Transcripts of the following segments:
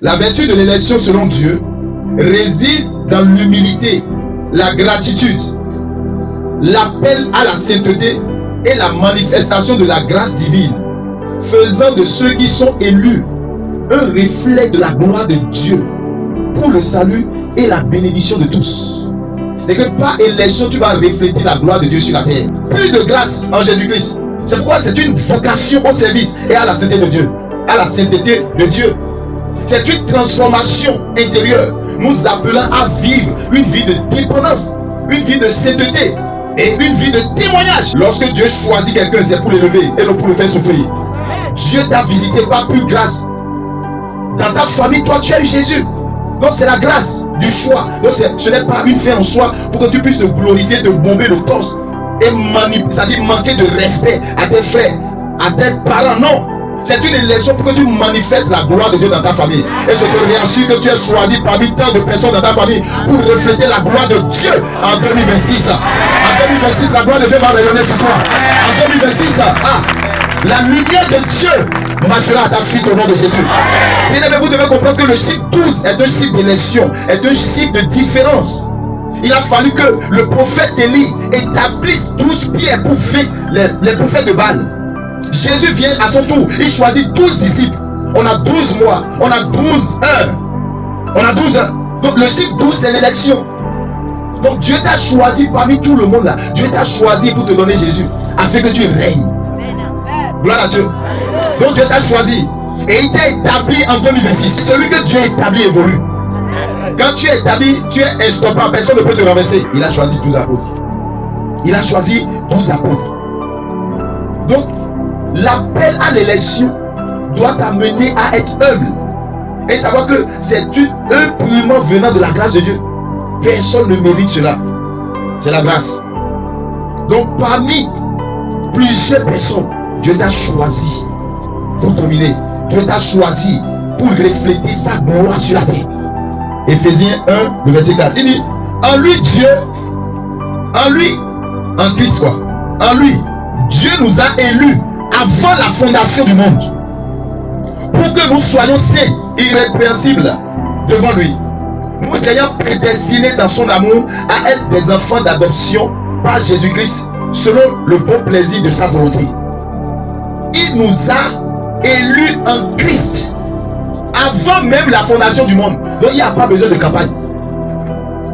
La vertu de l'élection selon Dieu réside dans l'humilité, la gratitude, l'appel à la sainteté et la manifestation de la grâce divine, faisant de ceux qui sont élus un reflet de la gloire de Dieu pour le salut et la bénédiction de tous. C'est que par élection, tu vas refléter la gloire de Dieu sur la terre. Plus de grâce en Jésus-Christ. C'est pourquoi c'est une vocation au service et à la sainteté de Dieu. À la sainteté de Dieu. C'est une transformation intérieure. Nous appelons à vivre une vie de dépendance, une vie de sainteté et une vie de témoignage. Lorsque Dieu choisit quelqu'un, c'est pour l'élever et non pour le faire souffrir. Dieu t'a visité par pure grâce. Dans ta famille, toi, tu as eu Jésus. Donc c'est la grâce du choix. Donc ce n'est pas une fin en soi pour que tu puisses te glorifier, te bomber le torse et c'est-à-dire manquer de respect à tes frères, à tes parents. Non. C'est une élection pour que tu manifestes la gloire de Dieu dans ta famille. Et je te remercie que tu es choisi parmi tant de personnes dans ta famille pour refléter la gloire de Dieu en 2026. En 2026, la gloire de Dieu va rayonner sur toi. En 2026, la lumière de Dieu marchera à ta suite au nom de Jésus. Bien aimé, vous devez comprendre que le chiffre 12 est un chiffre d'élection, est un chiffre de différence. Il a fallu que le prophète Élie établisse 12 pierres pour faire les prophètes de Baal. Jésus vient à son tour, il choisit 12 disciples. On a 12 mois, on a 12 heures. On a 12 heures. Donc le chiffre 12 c'est l'élection. Donc Dieu t'a choisi parmi tout le monde là. Dieu t'a choisi pour te donner Jésus, afin que tu règnes. Gloire à Dieu. Donc Dieu t'a choisi. Et il t'a établi en 2026. Celui que Dieu a établi évolue. Quand tu es établi, tu es instoppable. Personne ne peut te renverser. Il a choisi 12 apôtres. Il a choisi 12 apôtres. Donc, l'appel à l'élection doit t'amener à être humble. Et savoir que c'est un purement venant de la grâce de Dieu. Personne ne mérite cela. C'est la grâce. Donc, parmi plusieurs personnes, Dieu t'a choisi pour dominer. Dieu t'a choisi pour refléter sa gloire sur la terre. Éphésiens 1, le verset 4. Il dit, en lui Dieu, en Christ quoi. En lui, Dieu nous a élus avant la fondation du monde. Pour que nous soyons saints, irrépréhensibles devant lui. Nous ayons prédestinés dans son amour à être des enfants d'adoption par Jésus-Christ selon le bon plaisir de sa volonté. Il nous a élus en Christ avant même la fondation du monde. Donc il n'y a pas besoin de campagne.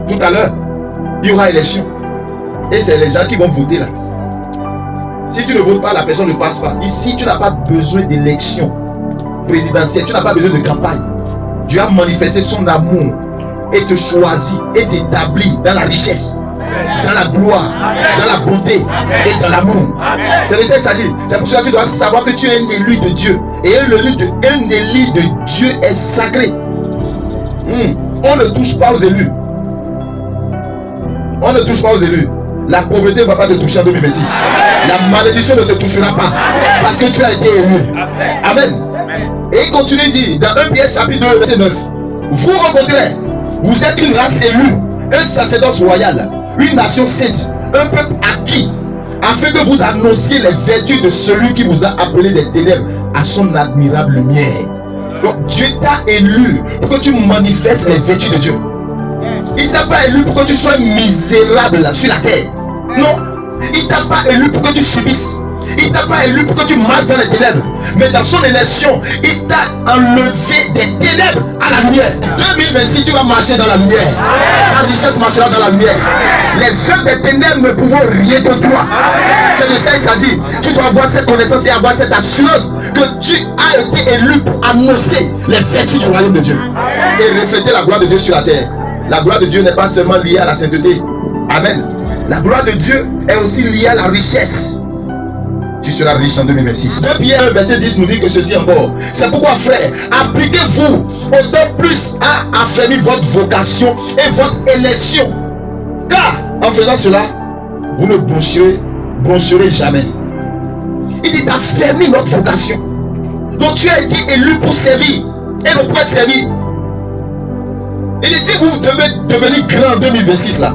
Tout à l'heure, il y aura élection. Et c'est les gens qui vont voter là. Si tu ne votes pas, la personne ne passe pas. Ici, tu n'as pas besoin d'élection présidentielle. Tu n'as pas besoin de campagne. Dieu a manifesté son amour et te choisit et t'établit dans la richesse, dans la gloire, dans la bonté et dans l'amour. C'est de ça qu'il s'agit. C'est pour cela que tu dois savoir que tu es un élu de Dieu. Et un élu de Dieu est sacré. On ne touche pas aux élus. On ne touche pas aux élus. La pauvreté ne va pas te toucher en 2026. La malédiction ne te touchera pas. Parce que tu as été élu. Amen. Et il continue de dire dans 1 Pierre chapitre 2 verset 9. Vous rencontrez, vous êtes une race élue, un sacerdoce royal, une nation sainte, un peuple acquis, afin que vous annonciez les vertus de celui qui vous a appelé des ténèbres à son admirable lumière. Donc Dieu t'a élu pour que tu manifestes les vertus de Dieu. Il t'a pas élu pour que tu sois misérable sur la terre. Non. Il t'a pas élu pour que tu subisses. Il t'a pas élu pour que tu marches dans les ténèbres. Mais dans son élection, il t'a enlevé des ténèbres à la lumière. 2026, tu vas marcher dans la lumière. Ta richesse marchera dans la lumière. Les œuvres des ténèbres ne pourront rien de toi. C'est de ça qu'il s'agit. Tu dois avoir cette connaissance et avoir cette assurance que tu as été élu pour annoncer les vertus du royaume de Dieu. Et refléter la gloire de Dieu sur la terre. La gloire de Dieu n'est pas seulement liée à la sainteté. Amen. La gloire de Dieu est aussi liée à la richesse. Tu seras riche en 2026. 2 Pierre 1 verset 10 nous dit que ceci encore. C'est pourquoi frère, appliquez-vous autant plus à affermir votre vocation et votre élection. Car en faisant cela, vous ne broncherez jamais. Il dit d'affermir notre vocation. Donc tu as été élu pour servir et non pour être servi. Il dit si vous devez devenir grand en 2026 là,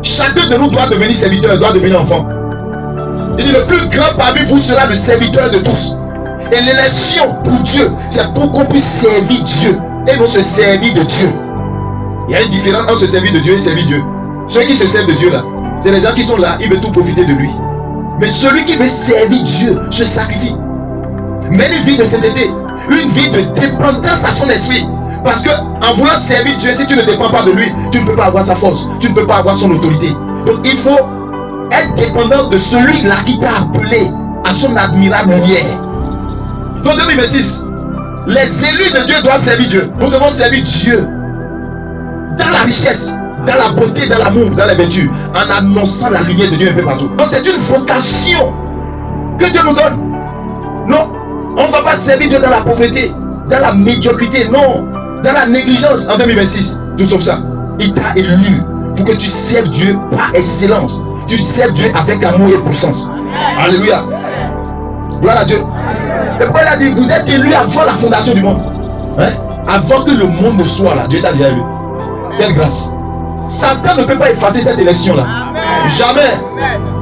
chacun de nous doit devenir serviteur, doit devenir enfant. Il dit le plus grand parmi vous sera le serviteur de tous. Et l'élection pour Dieu, c'est pour qu'on puisse servir Dieu et non se servir de Dieu. Il y a une différence entre se servir de Dieu et servir Dieu. Ceux qui se servent de Dieu là, c'est les gens qui sont là, ils veulent tout profiter de lui. Mais celui qui veut servir Dieu se sacrifie. Mène une vie de sainteté, une vie de dépendance à son esprit. Parce que en voulant servir Dieu, si tu ne dépends pas de lui, tu ne peux pas avoir sa force, tu ne peux pas avoir son autorité. Donc il faut être dépendant de celui-là qui t'a appelé à son admirable lumière. Donc 2026, les élus de Dieu doivent servir Dieu. Nous devons servir Dieu dans la richesse, dans la beauté, dans l'amour, dans la vertu, en annonçant la lumière de Dieu un peu partout. Donc c'est une vocation que Dieu nous donne. Non, on ne va pas servir Dieu dans la pauvreté, dans la médiocrité, non, dans la négligence. En 2026, tout sauf ça. Il t'a élu pour que tu serves Dieu par excellence. Tu serves Dieu avec amour et puissance. Alléluia. Gloire à Dieu. C'est pourquoi il a dit, vous êtes élus avant la fondation du monde. Hein? Avant que le monde ne soit là, Dieu t'a déjà élu. Quelle grâce. Satan ne peut pas effacer cette élection-là. Jamais.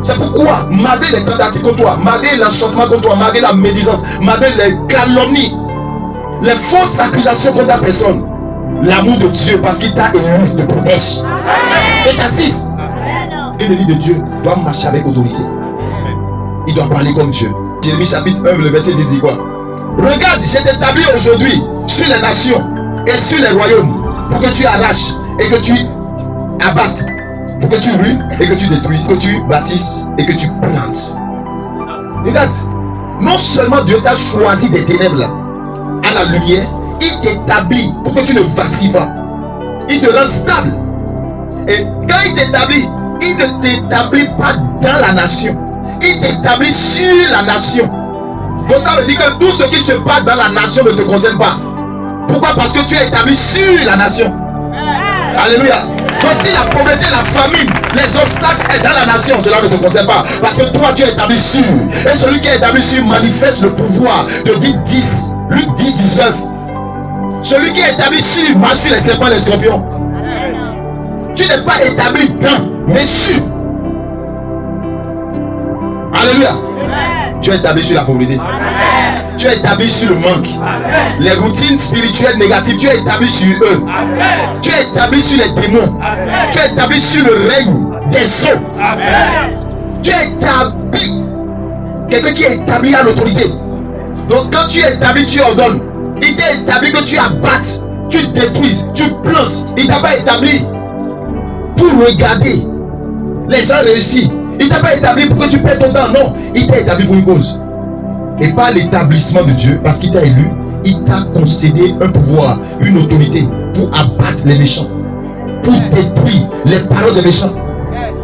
C'est pourquoi, malgré les tentatives contre toi, malgré l'enchantement contre toi, malgré la médisance, malgré les calomnies, les fausses accusations contre ta personne, l'amour de Dieu, parce qu'il t'a élu, te protège. Et t'assiste. Et l'élu de Dieu doit marcher avec autorité. Il doit parler comme Dieu. Jérémie chapitre 1, le verset 10 dit quoi? Regarde, je t'établis aujourd'hui sur les nations et sur les royaumes pour que tu arraches et que tu abattes, pour que tu ruines et que tu détruises, que tu bâtisses et que tu plantes. Regarde, non seulement Dieu t'a choisi des ténèbres là, à la lumière, il t'établit pour que tu ne vacilles pas. Il te rend stable. Et quand il t'établit, il ne t'établit pas dans la nation. Il t'établit sur la nation. Donc ça veut dire que tout ce qui se passe dans la nation ne te concerne pas. Pourquoi? Parce que tu es établi sur la nation. Alléluia. Donc si la pauvreté, la famine, les obstacles est dans la nation, cela ne te concerne pas. Parce que toi tu es établi sur. Et celui qui est établi sur manifeste le pouvoir de Luc 10, 19. Celui qui est établi sur marche sur les serpents et les scorpions. Tu n'es pas établi dans, mais sur. Alléluia. Tu es établi sur la pauvreté. Amen. Tu es établi sur le manque. Amen. Les routines spirituelles négatives, tu es établi sur eux. Amen. Tu es établi sur les démons. Amen. Tu es établi sur le règne des eaux. Amen. Tu es établi. Quelqu'un qui est établi à l'autorité. Donc quand tu es établi, tu ordonnes. Il t'est établi que tu abattes, tu détruises, tu plantes. Il t'a pas établi pour regarder les gens réussir. Il t'a pas établi pour que tu perds ton temps, non. Il t'a établi pour une cause. Et par l'établissement de Dieu, parce qu'il t'a élu, il t'a concédé un pouvoir, une autorité pour abattre les méchants, pour détruire les paroles des méchants,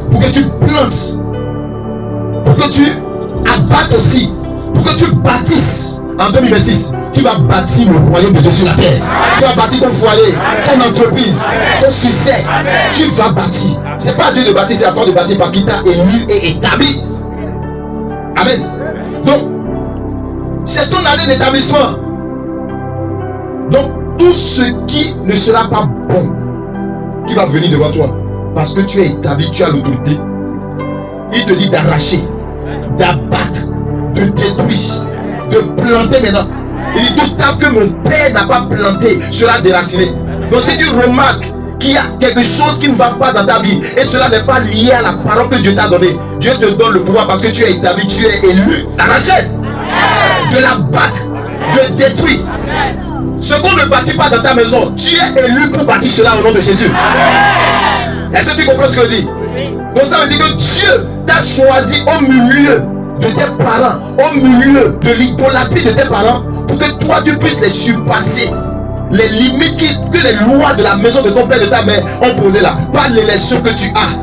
pour que tu plantes, pour que tu abattes aussi, pour que tu bâtisses. En 2026, tu vas bâtir le royaume de Dieu sur la terre. Tu vas bâtir ton foyer, ton entreprise, ton succès. Tu vas bâtir. C'est pas à Dieu de bâtir, c'est à toi de bâtir parce qu'il t'a élu et établi. Amen. Donc, c'est ton année d'établissement. Donc, tout ce qui ne sera pas bon, qui va venir devant toi, parce que tu es établi, tu as l'autorité. Il te dit d'arracher, d'abattre, de détruire, de planter maintenant. Il dit tout arbre que mon père n'a pas planté sera déraciné. Donc si tu remarques qu'il y a quelque chose qui ne va pas dans ta vie et cela n'est pas lié à la parole que Dieu t'a donnée, Dieu te donne le pouvoir parce que tu es établi, tu es élu d'arracher, de l'abattre, de détruire. Ce qu'on ne bâtit pas dans ta maison, tu es élu pour bâtir cela au nom de Jésus. Est-ce que tu comprends ce que je dis? Donc ça veut dire que Dieu t'a choisi au milieu de tes parents, au milieu de l'idolâtrie de tes parents, pour que toi tu puisses les surpasser. Les limites que les lois de la maison de ton père et de ta mère ont posées là, par l'élection que tu as,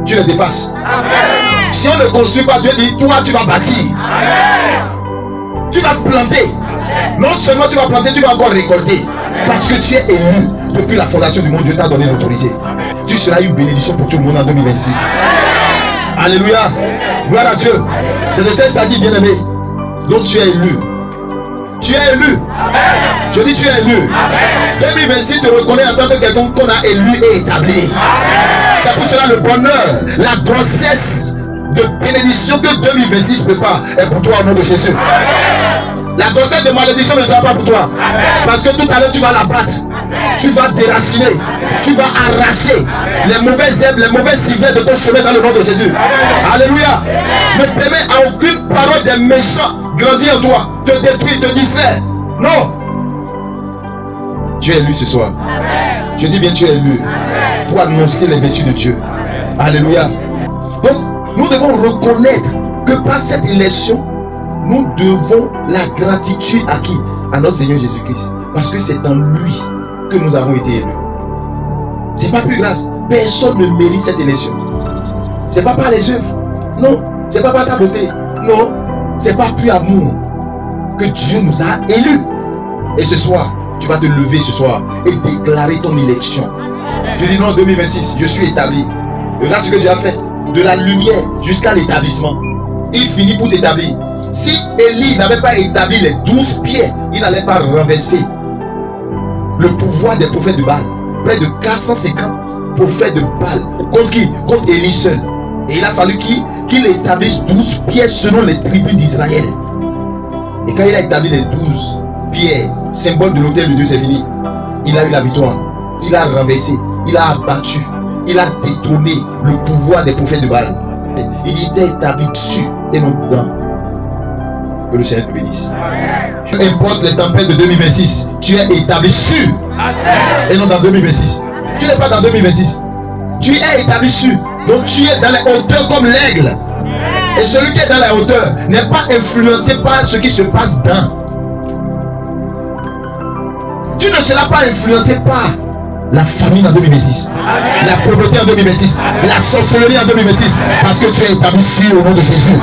tu les dépasses. Amen. Si on ne construit pas, Dieu dit, toi tu vas bâtir. Amen. Tu vas planter. Amen. Non seulement tu vas planter, tu vas encore récolter. Amen. Parce que tu es élu depuis la fondation du monde, Dieu t'a donné l'autorité. Tu seras une bénédiction pour tout le monde en 2026. Amen. Alléluia. Gloire à Dieu. C'est de ça qu'il s'agit, bien aimé. Donc tu es élu. Tu es élu. Amen. Je dis tu es élu. Amen. 2026 te reconnaît en tant que quelqu'un qu'on a élu et établi. C'est pour cela le bonheur, la grossesse de bénédiction que 2026 prépare est pour toi au nom de Jésus. Amen. La grossesse de malédiction ne sera pas pour toi. Parce que tout à l'heure, tu vas la battre. Tu vas déraciner. Tu vas arracher les mauvaises herbes, les mauvaises civrées de ton chemin dans le nom de Jésus. Alléluia. Ne permets à aucune parole des méchants grandir en toi, te détruire, te distraire. Non. Tu es élu ce soir. Je dis bien tu es élu pour annoncer les vertus de Dieu. Alléluia. Donc, nous devons reconnaître que par cette élection, nous devons la gratitude à qui? À notre Seigneur Jésus-Christ. Parce que c'est en lui que nous avons été élus. C'est pas plus grâce. Personne ne mérite cette élection. C'est pas par les œuvres. Non. C'est pas par ta beauté. Non. C'est pas plus amour que Dieu nous a élus. Et ce soir, tu vas te lever ce soir et déclarer ton élection. Tu dis non, 2026, je suis établi. Regarde ce que Dieu a fait. De la lumière jusqu'à l'établissement. Il finit pour t'établir. Si Élie n'avait pas établi les 12 pierres, il n'allait pas renverser le pouvoir des prophètes de Baal. Près de 450 prophètes de Baal. Contre qui? Contre Élie seul. Et il a fallu qu'il établisse 12 pierres selon les tribus d'Israël. Et quand il a établi les 12 pierres, symbole de l'autel de Dieu, c'est fini. Il a eu la victoire. Il a renversé. Il a abattu. Il a détrôné le pouvoir des prophètes de Baal. Il était établi dessus et non dedans. Que le Seigneur te bénisse. Peu importe les tempêtes de 2026, tu es établi sur et non dans 2026. Tu n'es pas dans 2026. Tu es établi sur. Donc tu es dans les hauteurs comme l'aigle. Et celui qui est dans les hauteurs n'est pas influencé par ce qui se passe dans. Tu ne seras pas influencé par la famine en 2026, la pauvreté en 2026, la sorcellerie en 2026, parce que tu es établi sur au nom de Jésus.